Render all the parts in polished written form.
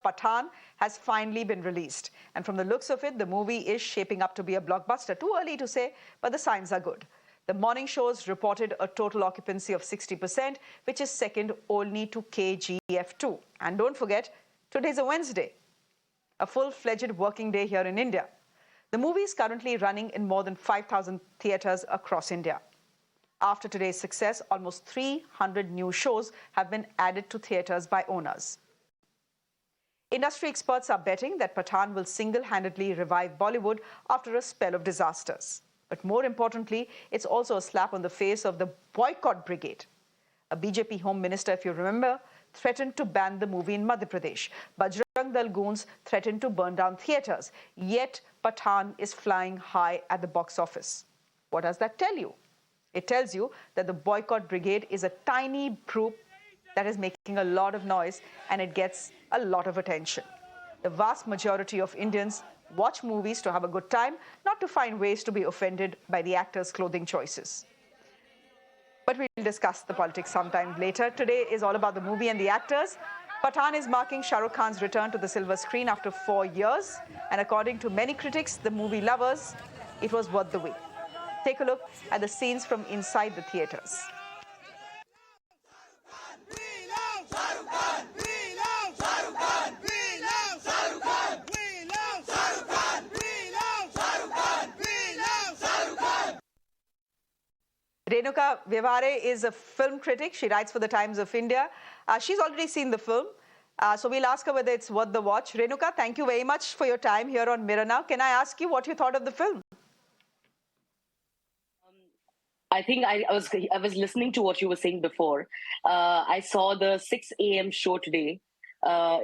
Pathaan has finally been released. And from the looks of it, the movie is shaping up to be a blockbuster. Too early to say, but the signs are good. The morning shows reported a total occupancy of 60%, which is second only to KGF2. And don't forget, today's a Wednesday, a full-fledged working day here in India. The movie is currently running in more than 5,000 theatres across India. After today's success, almost 300 new shows have been added to theatres by owners. Industry experts are betting that Pathaan will single-handedly revive Bollywood after a spell of disasters. But more importantly, it's also a slap on the face of the boycott brigade. A BJP Home Minister, if you remember, threatened to ban the movie in Madhya Pradesh. Bajrang Dal goons threatened to burn down theatres. Yet Pathaan is flying high at the box office. What does that tell you? It tells you that the boycott brigade is a tiny group that is making a lot of noise, and it gets a lot of attention. The vast majority of Indians watch movies to have a good time, not to find ways to be offended by the actors' clothing choices. But we'll discuss the politics sometime later. Today is all about the movie and the actors. Pathaan is marking Shahrukh Khan's return to the silver screen after 4 years. And according to many critics, the movie lovers, it was worth the wait. Take a look at the scenes from inside the theatres. Renuka Vyavhare is a film critic. She writes for the Times of India. She's already seen the film. So we'll ask her whether it's worth the watch. Renuka, thank you very much for your time here on Mirror Now. Can I ask you what you thought of the film? I think I was listening to what you were saying before. I saw the 6 a.m. show today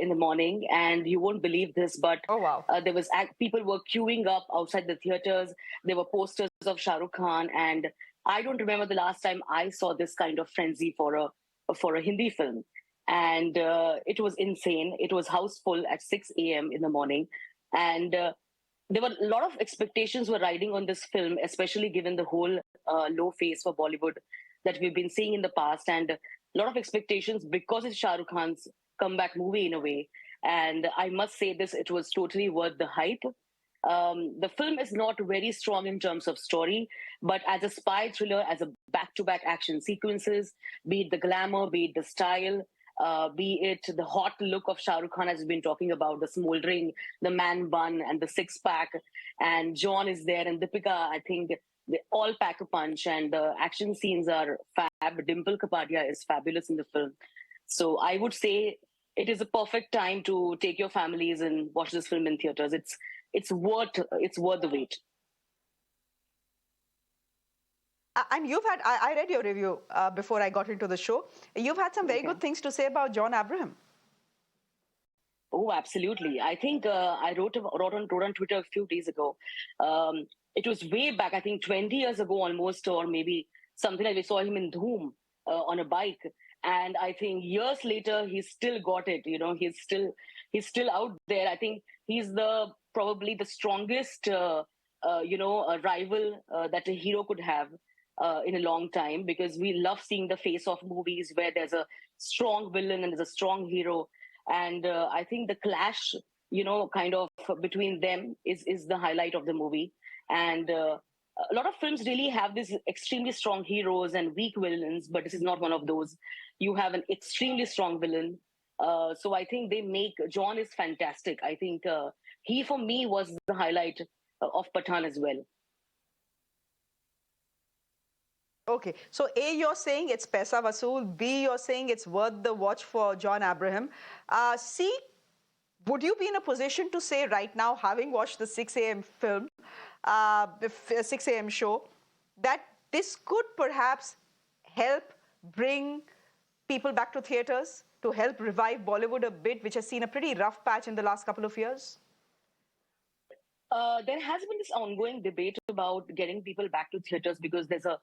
in the morning, and you won't believe this, but oh, wow. There was people were queuing up outside the theaters. There were posters of Shahrukh Khan, and I don't remember the last time I saw this kind of frenzy for a Hindi film. And it was insane. It was houseful at 6 a.m. in the morning, and there were a lot of expectations were riding on this film, especially given the whole low phase for Bollywood that we've been seeing in the past, and a lot of expectations because it's Shah Rukh Khan's comeback movie in a way. And I must say this, it was totally worth the hype. The film is not very strong in terms of story, but as a spy thriller, as a back-to-back action sequences, be it the glamour, be it the style, be it the hot look of Shah Rukh Khan, as we've been talking about, the smoldering, the man bun and the six-pack, and John is there, and Deepika, I think they all pack a punch, and the action scenes are fab. Dimple Kapadia is fabulous in the film. So I would say it is a perfect time to take your families and watch this film in theaters. It's worth the wait. And you've had, I read your review before I got into the show. You've had some very good things to say about John Abraham. Oh, absolutely. I think I wrote on Twitter a few days ago. It was way back, I think 20 years ago almost, or maybe something like we saw him in Dhoom on a bike. And I think years later, he's still got it. You know, he's still out there. I think he's probably the strongest, a rival that a hero could have in a long time, because we love seeing the face-off movies where there's a strong villain and there's a strong hero. And I think the clash, kind of between them is the highlight of the movie. And a lot of films really have these extremely strong heroes and weak villains, but this is not one of those. You have an extremely strong villain. So I think John is fantastic. I think he, for me, was the highlight of Pathaan as well. Okay, so A, you're saying it's Paisa Vasool. B, you're saying it's worth the watch for John Abraham. C, would you be in a position to say right now, having watched the 6 a.m. film, 6 a.m. show, that this could perhaps help bring people back to theatres, to help revive Bollywood a bit, which has seen a pretty rough patch in the last couple of years? There has been this ongoing debate about getting people back to theatres because there's a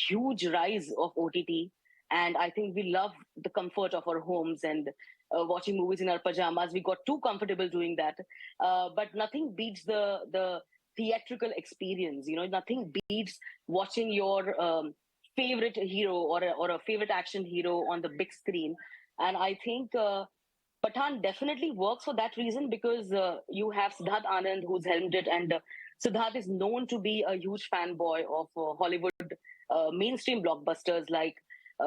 huge rise of OTT. And I think we love the comfort of our homes and watching movies in our pajamas. We got too comfortable doing that. But nothing beats the theatrical experience. Nothing beats watching your favorite hero or a favorite action hero on the big screen. And I think Pathaan definitely works for that reason because you have Siddharth Anand who's helmed it, and Siddharth is known to be a huge fanboy of Hollywood mainstream blockbusters like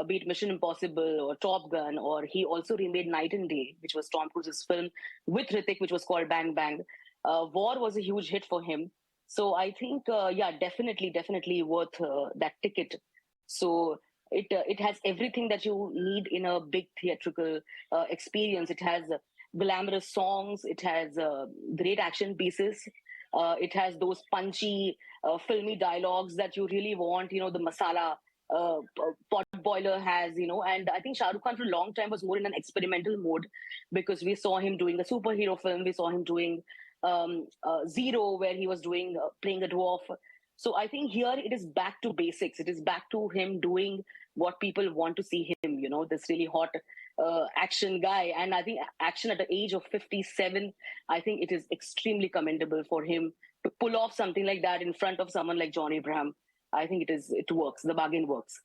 be it Mission Impossible or Top Gun, or he also remade Night and Day, which was Tom Cruise's film with Critic, which was called Bang Bang. War was a huge hit for him. So I think, yeah, definitely worth that ticket. So it has everything that you need in a big theatrical experience. It has glamorous songs. It has great action pieces. It has those punchy, filmy dialogues that you really want. You know, the masala pot boiler has. You know, and I think Shah Rukh Khan for a long time was more in an experimental mode because we saw him doing a superhero film. We saw him doing Zero, where he was doing playing a dwarf. So I think here it is back to basics. It is back to him doing what people want to see him. You know, this really hot action guy. And I think action at the age of 57, I think it is extremely commendable for him to pull off something like that in front of someone like John Abraham. I think it works. The bargain works.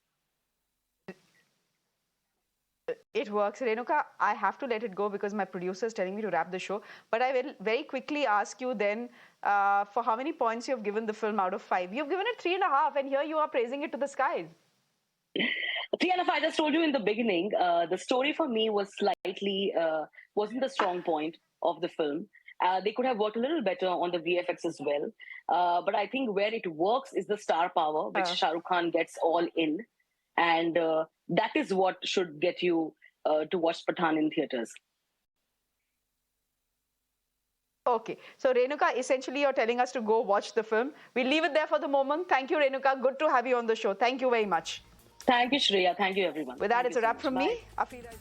It works. Renuka, I have to let it go because my producer is telling me to wrap the show. But I will very quickly ask you then for how many points you have given the film out of 5. You've given it 3.5, and here you are praising it to the skies. 3.5, I just told you in the beginning, the story for me was slightly, wasn't the strong point of the film. They could have worked a little better on the VFX as well. But I think where it works is the star power, which Shah Rukh Khan gets all in. And that is what should get you to watch Pathaan in theaters. Okay. So, Renuka, essentially you're telling us to go watch the film. We'll leave it there for the moment. Thank you, Renuka. Good to have you on the show. Thank you very much. Thank you, Shreya. Thank you, everyone. With that, Thank it's a you so wrap much. from Bye. me. Afida.